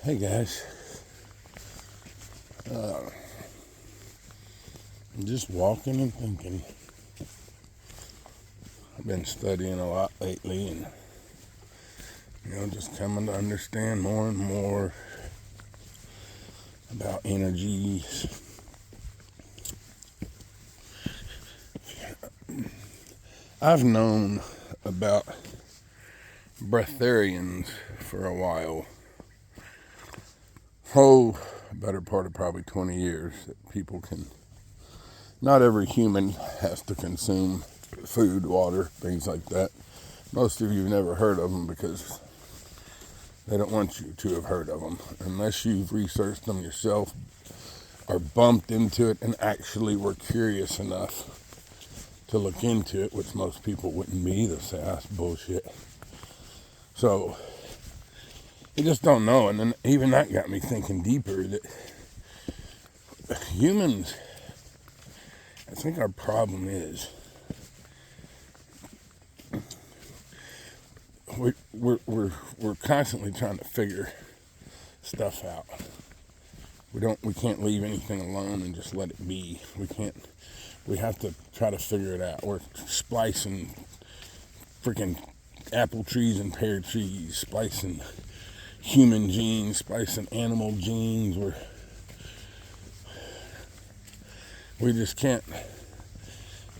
Hey guys, I'm just walking and thinking. I've been studying a lot lately and, just coming to understand more and more about energies. I've known about breatharians for a while. Better part of probably 20 years that people can. Not every human has to consume food, water, things like that. Most of you have never heard of them because they don't want you to have heard of them unless you've researched them yourself or bumped into it and actually were curious enough to look into it, which most people wouldn't be. They'll say, that's bullshit. So, you just don't know. And then even that got me thinking deeper that humans, I think our problem is we're constantly trying to figure stuff out. We can't leave anything alone and just let it be. We have to try to figure it out. We're splicing freaking apple trees and pear trees, splicing human genes, splicing animal genes. We just can't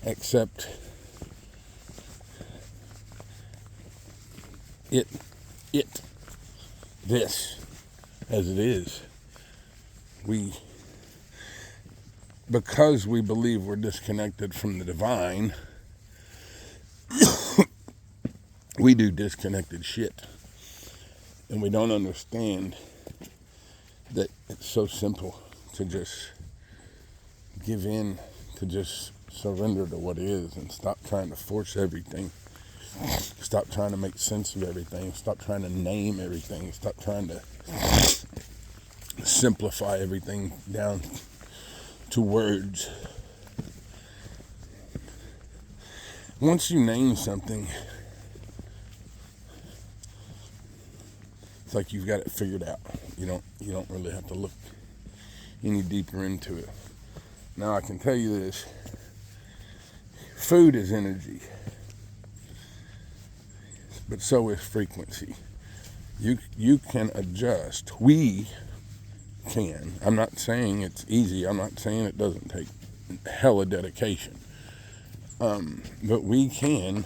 accept this as it is. Because we believe we're disconnected from the divine, we do disconnected shit. And we don't understand that it's so simple to just give in, to just surrender to what is and stop trying to force everything. Stop trying to make sense of everything. Stop trying to name everything. Stop trying to simplify everything down to words. Once you name something, it's like you've got it figured out. You don't really have to look any deeper into it. Now I can tell you this. Food is energy. But so is frequency. You can adjust. We can. I'm not saying it's easy. I'm not saying it doesn't take hella dedication. But we can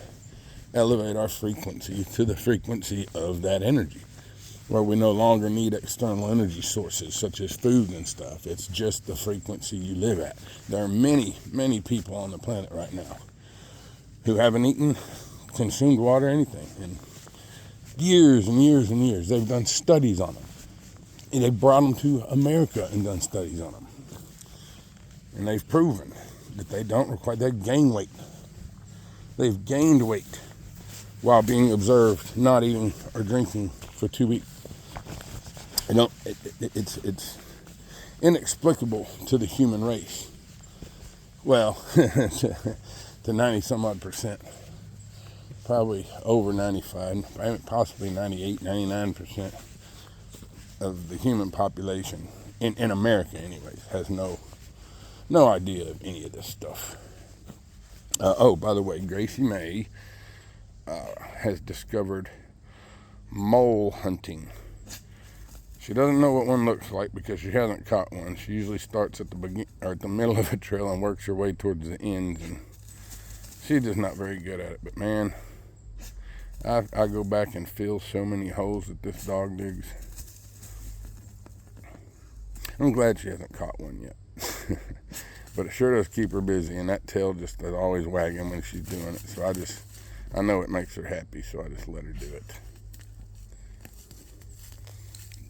elevate our frequency to the frequency of that energy, where we no longer need external energy sources such as food and stuff. It's just the frequency you live at. There are many, many people on the planet right now who haven't eaten, consumed water, anything in years and years and years. They've done studies on them. And they brought them to America and done studies on them. And they've proven that they don't require, they gain weight. They've gained weight while being observed not eating or drinking for 2 weeks. It's inexplicable to the human race. Well, to 90 some odd percent. Probably over 95, possibly 98, 99% of the human population, in America anyways, has no idea of any of this stuff. By the way, Gracie May has discovered mole hunting. She doesn't know what one looks like because she hasn't caught one. She usually starts at the middle of a trail and works her way towards the ends, and she's just not very good at it. But man, I go back and fill so many holes that this dog digs. I'm glad she hasn't caught one yet. But it sure does keep her busy, and that tail just is always wagging when she's doing it. So I know it makes her happy, so I just let her do it.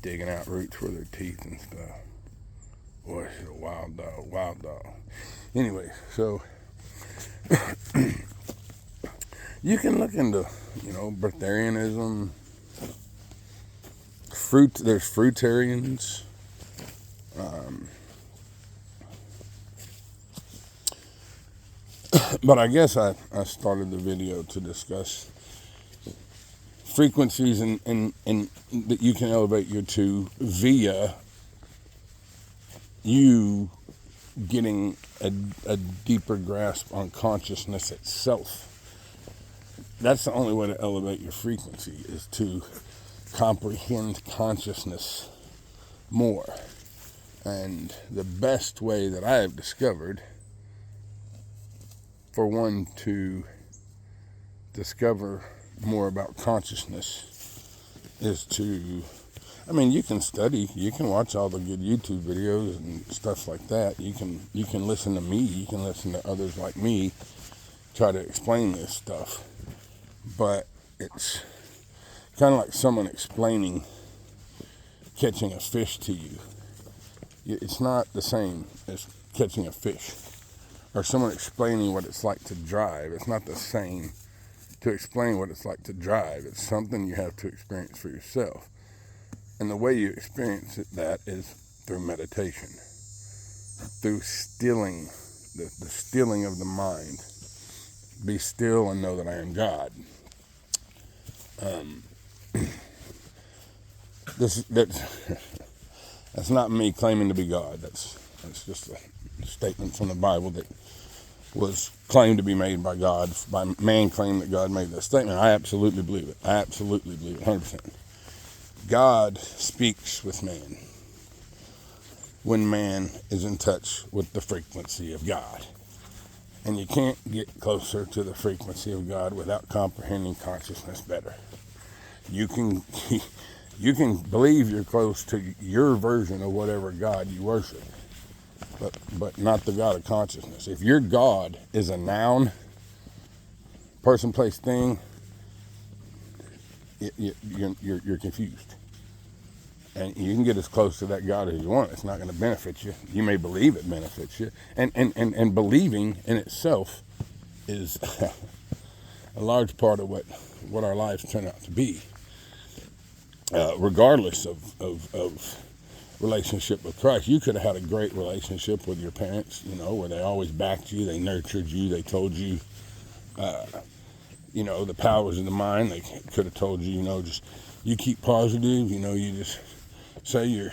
Digging out roots with her teeth and stuff. Boy, she's a wild dog. Anyway, so you can look into, breatharianism. There's fruitarians. But I guess I started the video to discuss frequencies and that you can elevate you to via you getting a deeper grasp on consciousness itself. That's the only way to elevate your frequency, is to comprehend consciousness more. And the best way that I have discovered for one to discover more about consciousness is to, I mean, you can study, you can watch all the good YouTube videos and stuff like that. You can listen to me, you can listen to others like me try to explain this stuff. But it's kind of like someone explaining catching a fish to you. It's not the same as catching a fish. Or someone explaining what it's like to drive. It's not the same to explain what it's like to drive. It's something you have to experience for yourself. And the way you experience that is through meditation. Through stilling, the stilling of the mind. Be still and know that I am God. That's not me claiming to be God. That's just a statement from the Bible that was claimed to be made by God. By man claimed that God made that statement. I absolutely believe it. I absolutely believe it, 100%. God speaks with man when man is in touch with the frequency of God. And you can't get closer to the frequency of God without comprehending consciousness better. You can believe you're close to your version of whatever God you worship, but not the God of consciousness. If your God is a noun, person, place, thing, you're confused. And you can get as close to that God as you want. It's not going to benefit you. You may believe it benefits you. And believing in itself is a large part of what our lives turn out to be. Regardless of relationship with Christ. You could have had a great relationship with your parents, where they always backed you, they nurtured you, they told you, the powers of the mind. They could have told you, just you keep positive, you just say your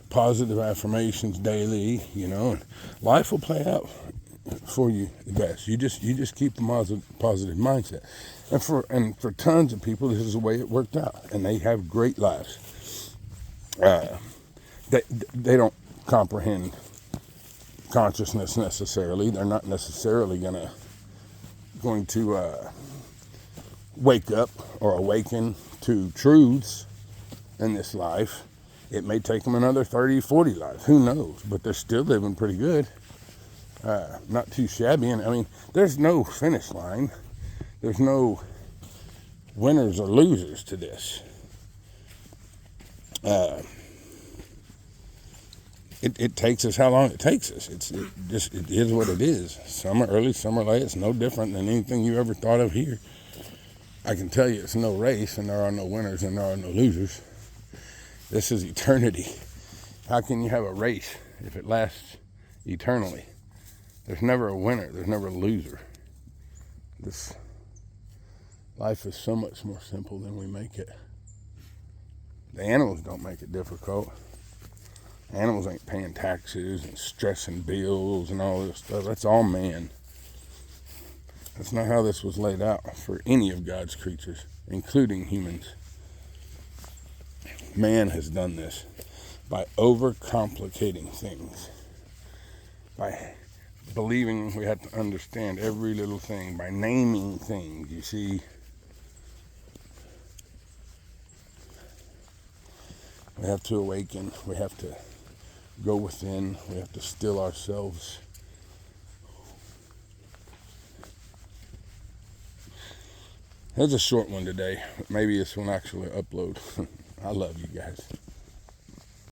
positive affirmations daily, and life will play out for you the best. You just keep a positive mindset. And for tons of people, this is the way it worked out, and they have great lives. They don't comprehend consciousness necessarily. They're not necessarily going to wake up or awaken to truths in this life. It may take them another 30, 40 lives. Who knows? But they're still living pretty good. Not too shabby. And I mean, there's no finish line. There's no winners or losers to this. It takes us how long it takes us. It is what it is. Some are early, some are late. It's no different than anything you ever thought of here. I can tell you it's no race, and there are no winners, and there are no losers. This is eternity. How can you have a race if it lasts eternally? There's never a winner. There's never a loser. This life is so much more simple than we make it. The animals don't make it difficult. Animals ain't paying taxes and stressing bills and all this stuff. That's all man. That's not how this was laid out for any of God's creatures, including humans. Man has done this by overcomplicating things, by believing we have to understand every little thing, by naming things, you see. We have to awaken. We have to go within. We have to still ourselves. It's a short one today. Maybe this one actually upload. I love you guys.